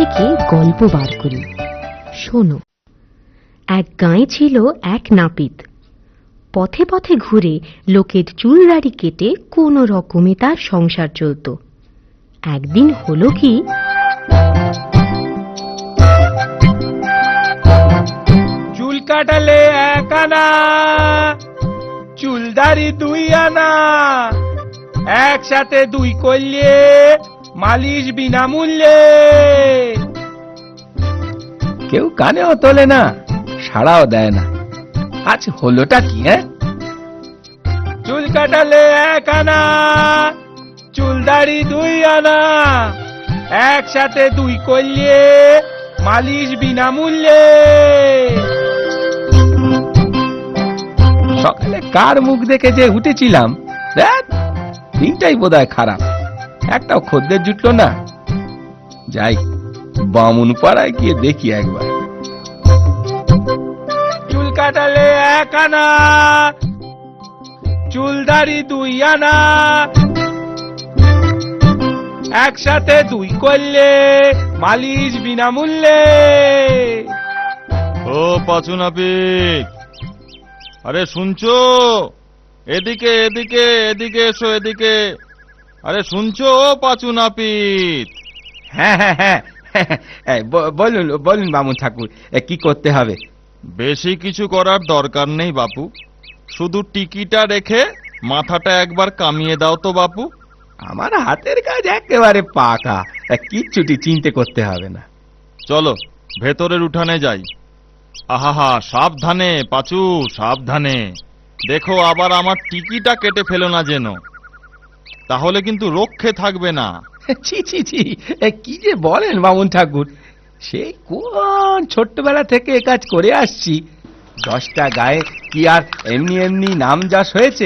থেকে গল্প বার করি। শোনো, এক গাঁয়ে ছিল এক নাপিত। পথে পথে ঘুরে লোকের চুল দাড়ি কেটে কোনো রকমে তার সংসার চলত। একদিন হলো কি, চুল কাটালে 1 আনা, চুলদারি 2 আনা, একসাথে 2 করলে মালিশ বিনামূল্যে। কেউ কানেও তোলে না, সাড়াও দেয় না। আজ হলোটা কি? চুল কাটালে 1 আনা, চুলদারি 2 আনা, একসাথে 2 করলে মালিশ বিনামূল্যে। সকালে কার মুখ দেখে যে উঠেছিলাম, দিনটাই বোধহয় খারাপ। একটাও খদ্দের জুটলো না। যাই, বামুন পাড়ায় গিয়ে দেখি একবার। চুল কাটালে 1 আনা, চুলদারি 2 আনা, একসাথে 2 করলে মালিশ বিনামূল্যে। ও পাঁচু নাপিত, আরে শুনছো? এদিকে এদিকে এদিকে এসো, এদিকে। আরে শুনছো পাঁচু নাপিত? হ্যাঁ হ্যাঁ হ্যাঁ, বলুন বলুন বামুন ঠাকুর, কি করতে হবে? বেশি কিছু করার দরকার নেই বাপু, শুধু টিকিটা রেখে মাথাটা একবার কামিয়ে দাও তো বাপু। আমার হাতের কাজ একেবারে পাকা, কিচ্ছুটি চিন্তা করতে হবে না। চলো ভেতরের উঠানে যাই। আহা, সাবধানে পাঁচু, সাবধানে। দেখো আবার আমার টিকিটা কেটে ফেলো না যেন, তাহলে কিন্তু রক্ষে থাকবে না। ছি ছি ছি, কি যে বলেন বামুন ঠাকুর, সেই কোন ছোট্টবেলা থেকে এ কাজ করে আসছি। 10টা গায়ে কি আর এমনি এমনি নাম যশ হয়েছে?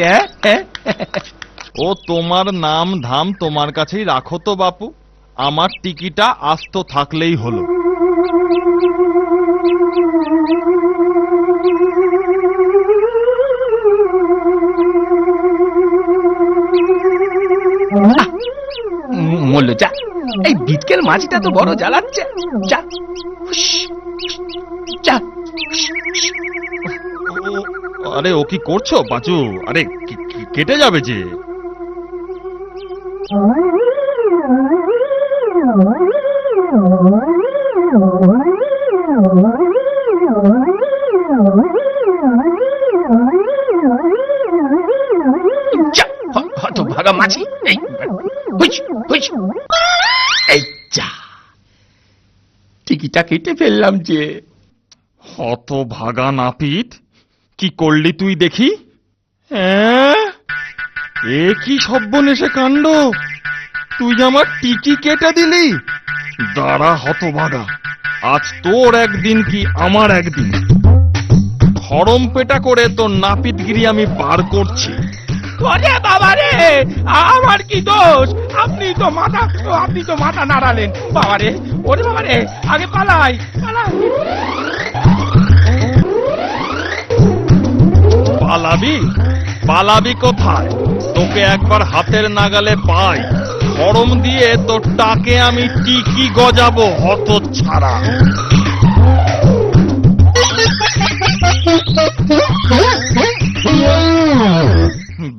ও তোমার নাম ধাম তোমার কাছেই রাখো তো বাপু, আমার টিকিটা আস্ত থাকলেই হলো। মল্ল যা, এই বিটকেল মাঝিটা তো বড় জ্বালাচ্ছে। যা যা। আরে ও কি করছো পাঁচু? আরে কেটে যাবে যে। ভাগা মাছি, টিকিটা কেটে ফেললাম যে। হত ভাগা নাপিত, কি করলি তুই দেখি? এ কি সর্বনেশে কাণ্ড! তুই আমার টিকি কেটে দিলি। দাঁড়া হতভাগা, আজ তোর একদিন কি আমার একদিন। খড়ম পেটা করে তোর নাপিতগিরি আমি বার করছি। ওরে বাবা রে, আমার কি দোষ? আপনি তো মাথা নাড়ালেন বাবা রে। ওরে বাবা রে, আগে পালাই পালাই। পালাবি? পালাবি কোথায়? তোকে একবার হাতের নাগালে পাই, খড়ম দিয়ে তোর টাকে আমি টিকি গজাবো হত ছাড়া।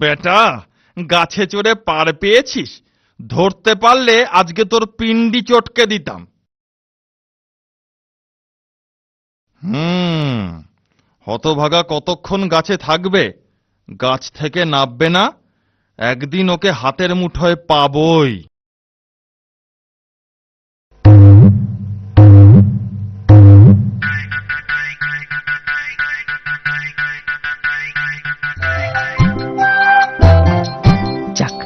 বেটা, গাছে চড়ে পার পেয়েছিস, ধরতে পারলে আজকে তোর পিন্ডি চটকে দিতাম। হতভাগা কতক্ষণ গাছে থাকবে? গাছ থেকে নামবে না। একদিন ওকে হাতের মুঠোয় পাবই। যাক,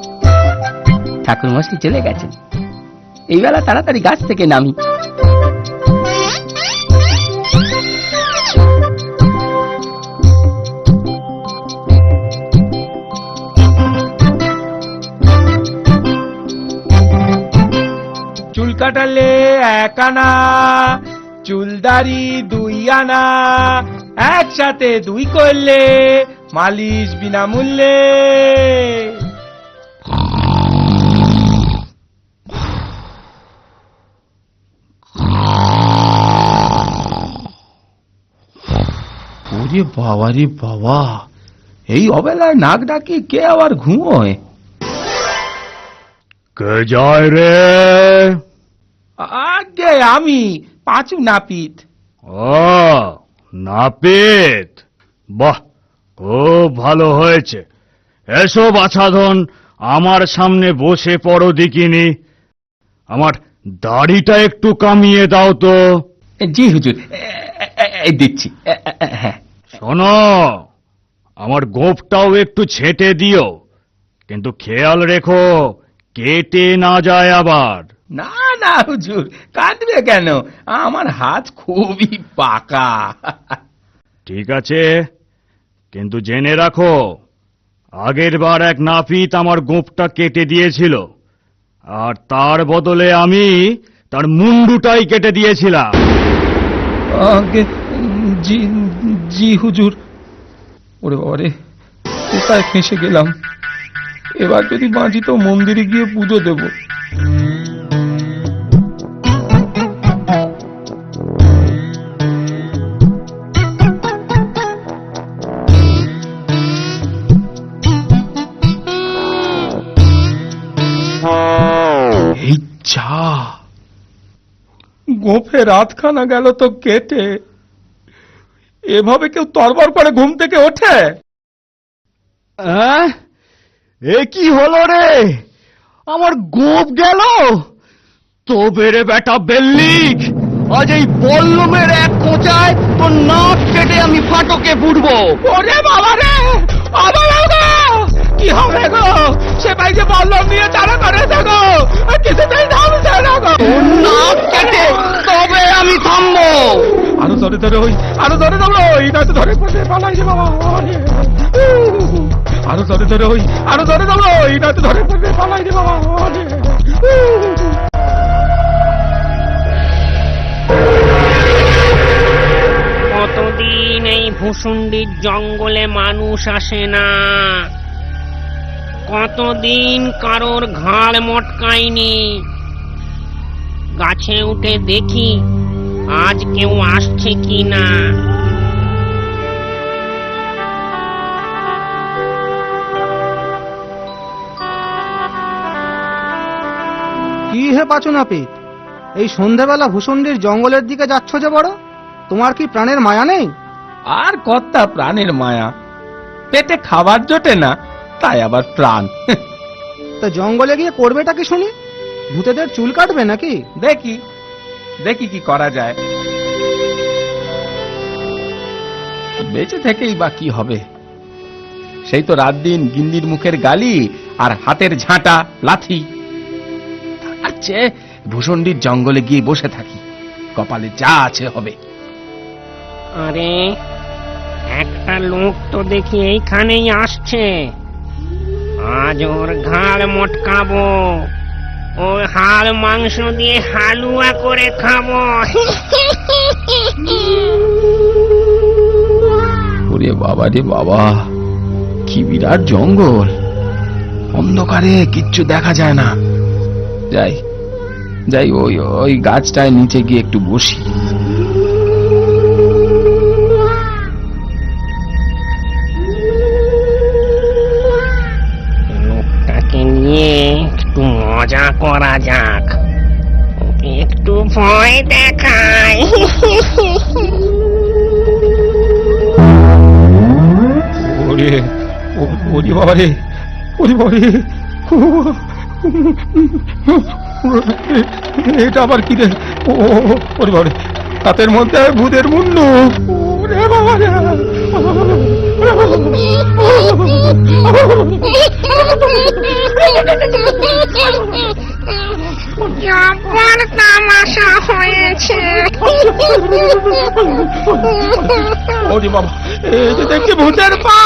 ঠাকুর মশাই চলে গেছেন, এই বেলা তাড়াতাড়ি গাছ থেকে নামি। চুল কাটালে 1 আনা, চুলদারি 2 আনা, একসাথে 2 করলে মালিশ বিনামূল্যে। ওরে বাবা রে বাবা, এই অবেলায় নাক ডাকি কে আবার ঘুমোয়? কে যায় রে? আগে আমি, পাঁচু নাপিত। ও নাপিত, বাহ, খুব ভালো হয়েছে। এসো বাছাধন, আমার সামনে বসে পড়ো দেখিনি। আমার দাড়িটা একটু কামিয়ে দাও তো। জি হুজুর, এই দিচ্ছি। হ্যাঁ। শোনো, আমার গোঁফটাও একটু ছেঁটে দিও, কিন্তু খেয়াল রেখো কেটে না যায় আবার। না না হুজুর, কাঁদবে কেন? আমার হাত খুবই পাকা। ঠিক আছে, কিন্তু জেনে রাখো, আগের বার এক নাপিত আমার গোঁফটা কেটে দিয়েছিল, আর তার বদলে আমি তার মুন্ডুটাই কেটে দিয়েছিলাম। আগে জি জি হুজুর। ওরে বাবা রে, কোথায় ফেঁসে গেলাম? এবার যদি বাঁচি তো মন্দিরে গিয়ে পুজো দেব। এই যা, গোফে রাতখানা গেল তো কেটে। এভাবে কেউ তরবর করে ঘুম থেকে ওঠে? এ কি হলো রে? আমার গোঁফ গেল? তবে রে বেটা বেল্লিক, আজ এই বল্লমের এক কোঁচায় তোর নাক কেটে আমি ফাটকে ফুটবো। ওরে বাবা রে, কি হবে গো? সে ভাই যে বল্লম নিয়ে চালা করেছে গো, কিছুতেই থামছে না গো। তোর নাক কেটে তবে আমি থামবো। আরো ধরে ধরে ওই, আরো ধরে ধরো ওই, নয়তো ধরে পড়ে পালাই যে বাবা। আরো ধরে ধরে ওই, আরো ধরে ধরো ওই, নয়তো ধরে পড়ে পালাই যে বাবা। কতদিন এই ভূষুণ্ডির জঙ্গলে মানুষ আসে না, কতদিন কারোর ঘাড় মটকায়নি। গাছে উঠে দেখি আজ কেউ আসছে কিনা। কি হে পাচু নাপিত, এই সন্ধ্যাবেলা ভূষণ্ডির জঙ্গলের দিকে যাচ্ছ যে বড়? তোমার কি প্রাণের মায়া নেই? আর কর্তা প্রাণের মায়া, পেটে খাবার জোটে না, তাই আবার প্রাণ। তা জঙ্গলে গিয়ে করবেটা কি শুনি? ভূতেদের চুল কাটবে নাকি? দেখি দেখি কি করা যায়। বেঁচে থেকেই বা কি হবে? সেই তো রাত দিন গিন্নির মুখের গালি আর হাতের ঝাঁটা লাথি। তার চেয়ে ভূষণ্ডির জঙ্গলে গিয়ে বসে থাকি, কপালে যা আছে হবে। আরে, একটা লোক তো দেখি এইখানেই আসছে। আজ ওর ঘাড় মটকাবো, ওর হাড় মাংস দিয়ে হালুয়া করে খাবো। ওরে বাবা রে বাবা, কি বিরাট জঙ্গল! অন্ধকারে কিচ্ছু দেখা যায় না। যাই যাই, ওই ওই গাছটায় নিচে গিয়ে একটু বসি। লোকটাকে নিয়ে একটু মজা করা যাক, ওকে একটু ভয় দেখায়। ওরে ওরে বাবা রে, ওরে বাবা রে, এটা আবার কি রে? ওরে বাবা রে, হাতের মধ্যে ভূতের মুন্ডু। ওরে বাবা রে, জব্বর তামাশা হয়েছে। ওরে বাবা, এই যে দেখছি ভূতের পা।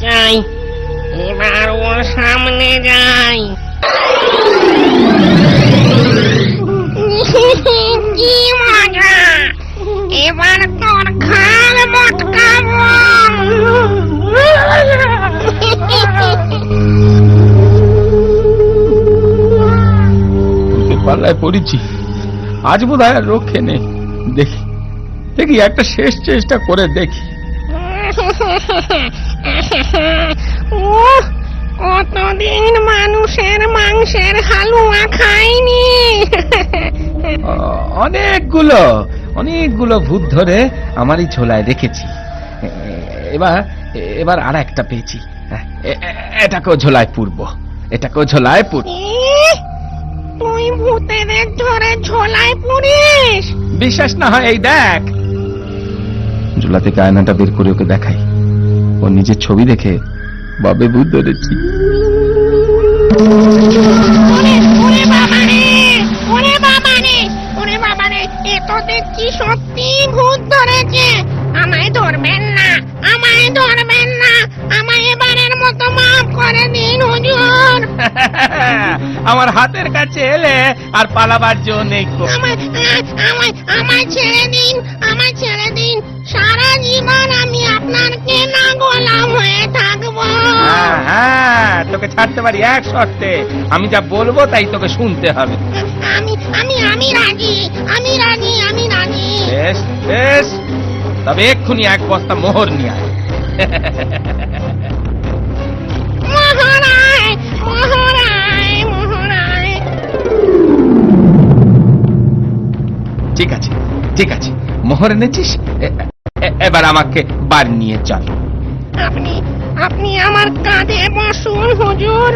যাই, এবার ওর সামনে যাই। কি মজা! এবার তোর ঘাড় মটকাবো। ঝোলায় পড়েছি, আজ বোধহয় আর রক্ষে নেই। দেখি দেখি একটা শেষ চেষ্টা করে দেখি। উহ, কতদিন মানুষের মাংসের হালুয়া খাইনি। অনেকগুলো ভূত ধরে আমার এই ঝোলায় রেখেছি। এবার আর একটা পেয়েছি, এটাকেও ঝোলায় পুরবো, এটাকেও ঝোলায় পুরব। ইহ, তুই ভূতেদের ধরে ঝোলায় পুরিস? বিশ্বাস না হয় এই দেখ। ঝোলা থেকে আয়নাটা বের করে ওকে দেখাই। ও নিজের ছবি দেখে বাবে ভূত ধরেছি। ওরে ওরে বাবারে, ওরে বাবারে, ওরে বাবারে, এ তো দেখছি সত্যি ভূত ধরেছে। আমায় ধরবেন না, আমায় ধরবেন না, আমায় এবারের মতো মাফ করে দিন হুজুর। আমার হাতের কাছে এলে আর পালাবার জো নেই। আমায় আমায় আমায় ছেড়ে দিন, আমায় ছেড়ে দিন। সারা জীবন আমি আপনার কেনা গোলাম হয়ে থাকবো। হ্যাঁ, তোকে ছাড়তে পারি এক শর্তে। আমি যা বলবো তাই তোকে শুনতে হবে। আমি আমি আমি রাজি, আমি রাজি, আমি রাজি। বেশ বেশ, তবে এক্ষুনি এক বস্তা মোহর নিয়ে আয়। মহারায়, মহারায়, মহারায়। ঠিক আছে ঠিক আছে, মোহর এনেছিস, এবার আমাকে বাড়ি নিয়ে চল। আপনি আপনি আমার কাঁধে বসুন হুজুর,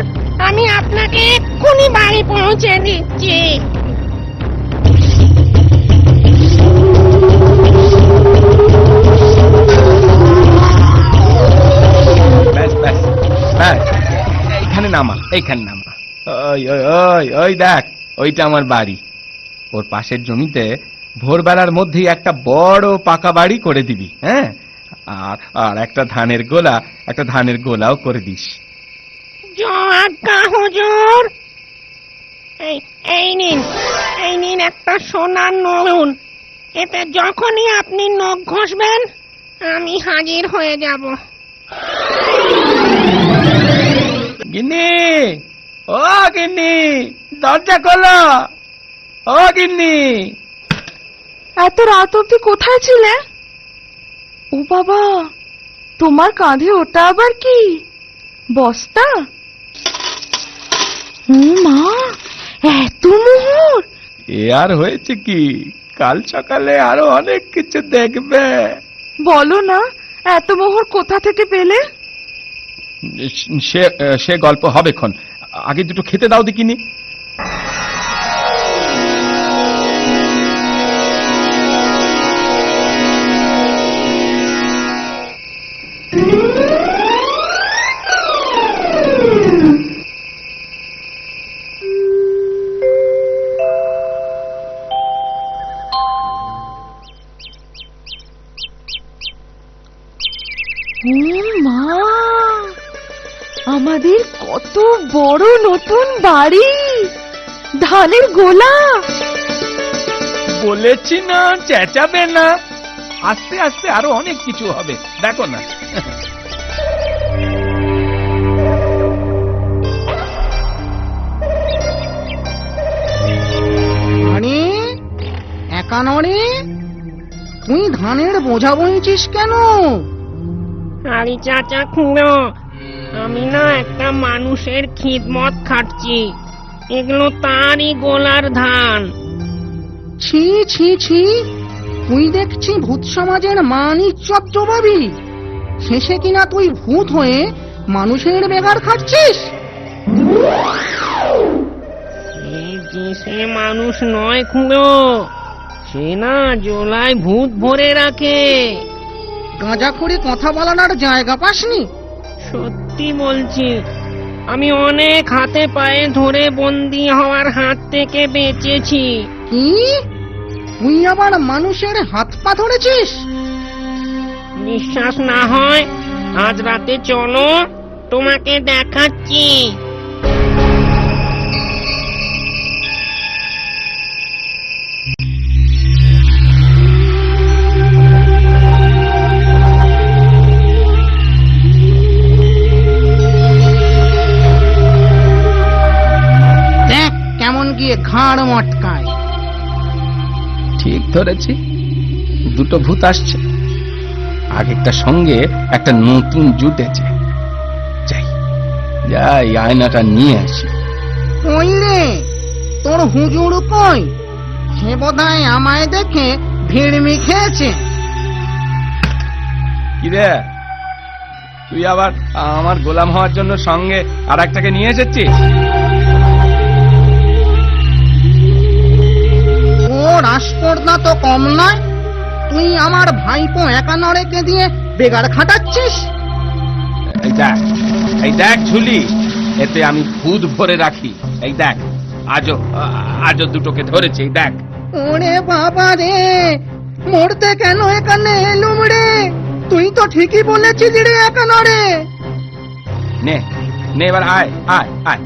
আমি আপনাকে এক্ষুনি বাড়ি পৌঁছে দিচ্ছি। ব্যাস ব্যাস ব্যাস, এইখানে নামা, এইখানে নামা। ওই ওই ওই ওই দেখ, ওইটা আমার বাড়ি। ওর পাশের জমিতে ভোরবেলার মধ্যেই একটা বড় পাকা বাড়ি করে দিবি। হ্যাঁ, আর আর একটা ধানের গোলাও করে দিস। জয়াজ্ঞা হুজুর। এই নিন একটা সোনার নূন। এতে যখনই আপনি নখ ঘষবেন আমি হাজির হয়ে যাব। গিন্নি, ও গিন্নি, দরজা খোলো, ও গিন্নি। এত রাত অব্দি কোথায় ছিলে? ও বাবা, তোমার কাঁধে ওটা আবার কি? বস্তা? মা, এত মোহর! এ আর হয়েছে কি, কাল সকালে আরো অনেক কিছু দেখবে। বলো না, এত মোহর কোথা থেকে পেলে? সে গল্প হবে ক্ষণ, আগে দুটো খেতে দাও দেখিনি। মা, আমাদের কত বড় নতুন বাড়ি, ধানের গোলা। বলেছি না চেঁচাবে না, আস্তে আস্তে আরো অনেক কিছু হবে, দেখো না। আরে একা নড়ে, তুই ধানের বোঝা বইছিস কেন? আরে চাচা খুঁড়ো, আমি না একটা মানুষের খিদমত খাটছি। এগুলো তারই গোলার ধান। ছি ছি ছি, তুই দেখছি ভূত সমাজের মান ইজ্জত জবাবি। শেষে কিনা তুই ভূত হয়ে মানুষের বেগার খাচ্ছিস। সে মানুষ নয় খুঁড়ো, সে না জোলায় ভূত ভরে রাখে। গাঁজা করে কথা বলানোর জায়গা পাসনি? সত্যি বলছি, আমি অনেক হাতে পায়ে ধরে বন্দি হওয়ার হাত থেকে বেঁচেছি। কি, তুই আবার মানুষের হাত পা ধরেছিস? বিশ্বাস না হয় আজ রাতে চলো, তোমাকে দেখাচ্ছি। দেখ কেমন গিয়ে ঘাড় মটকায়। ঠিক ধরেছি, দুটো ভূত আসছে, আগেরটা সঙ্গে একটা নতুন জুটেছে। যাই যাই আয়নাটা নিয়ে আসি। কই রে, তোর হুজুর কই? সে বোধহয় আমায় দেখে ভিড়মি খেয়েছে। কি রে, তুই আবার আমার গোলাম হওয়ার জন্য সঙ্গে আর একটাকে নিয়ে এসেছিস? ও রাসপর্দা তো কম নয়, তুই আমার ভাইপো একানরেকে দিয়ে বেগার খাটাচ্ছিস। এই দেখ ঝুলি, এতে আমি ভূত ভরে রাখি। এই দেখ, আজও দুটোকে ধরেছে। এই দেখ। ওরে বাবা রে, মরতে কেন এখানে এলুম রে? তুই তো ঠিকই বলেছিলি রে একানরে। নে নে, এবার আয় আয় আয়,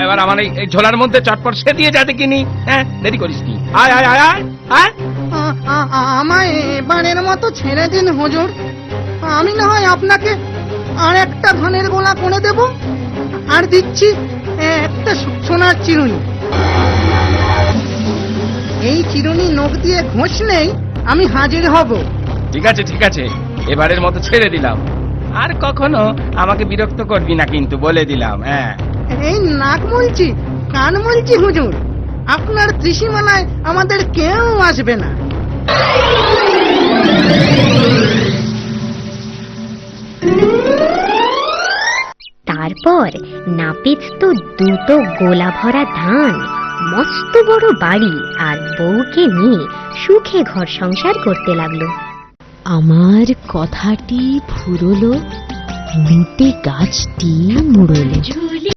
এবার আমার এই ঝোলার মধ্যে চটপট সে দিয়ে যাতে কিনি। হ্যাঁ, দেরি করিস নি। আয় আয় আয় আয় আয়। আমায় এবারের মতো ছেড়ে দিন হুজুর, আমি না হয় আপনাকে আর একটা ধানের গোলা করে দেব, আর দিচ্ছি একটা সোনার চিরুনি। এই চিরুনি নখ দিয়ে ঘষলেই আমি হাজির হব। ঠিক আছে ঠিক আছে, এবারের মতো ছেড়ে দিলাম। আর কখনো আমাকে বিরক্ত করবি না কিন্তু, বলে দিলাম। হ্যাঁ, এই নাক মুলছি, কান মুলছি হুজুর, আপনার ত্রিসীমানায় আমাদের কেউ আসবে না। তারপর নাপিত তো দুটো গোলা ভরা ধান, মস্ত বড় বাড়ি আর বউকে নিয়ে সুখে ঘর সংসার করতে লাগলো। আমার কথাটি ফুরলো, লুটে গাছটি মুড়লো।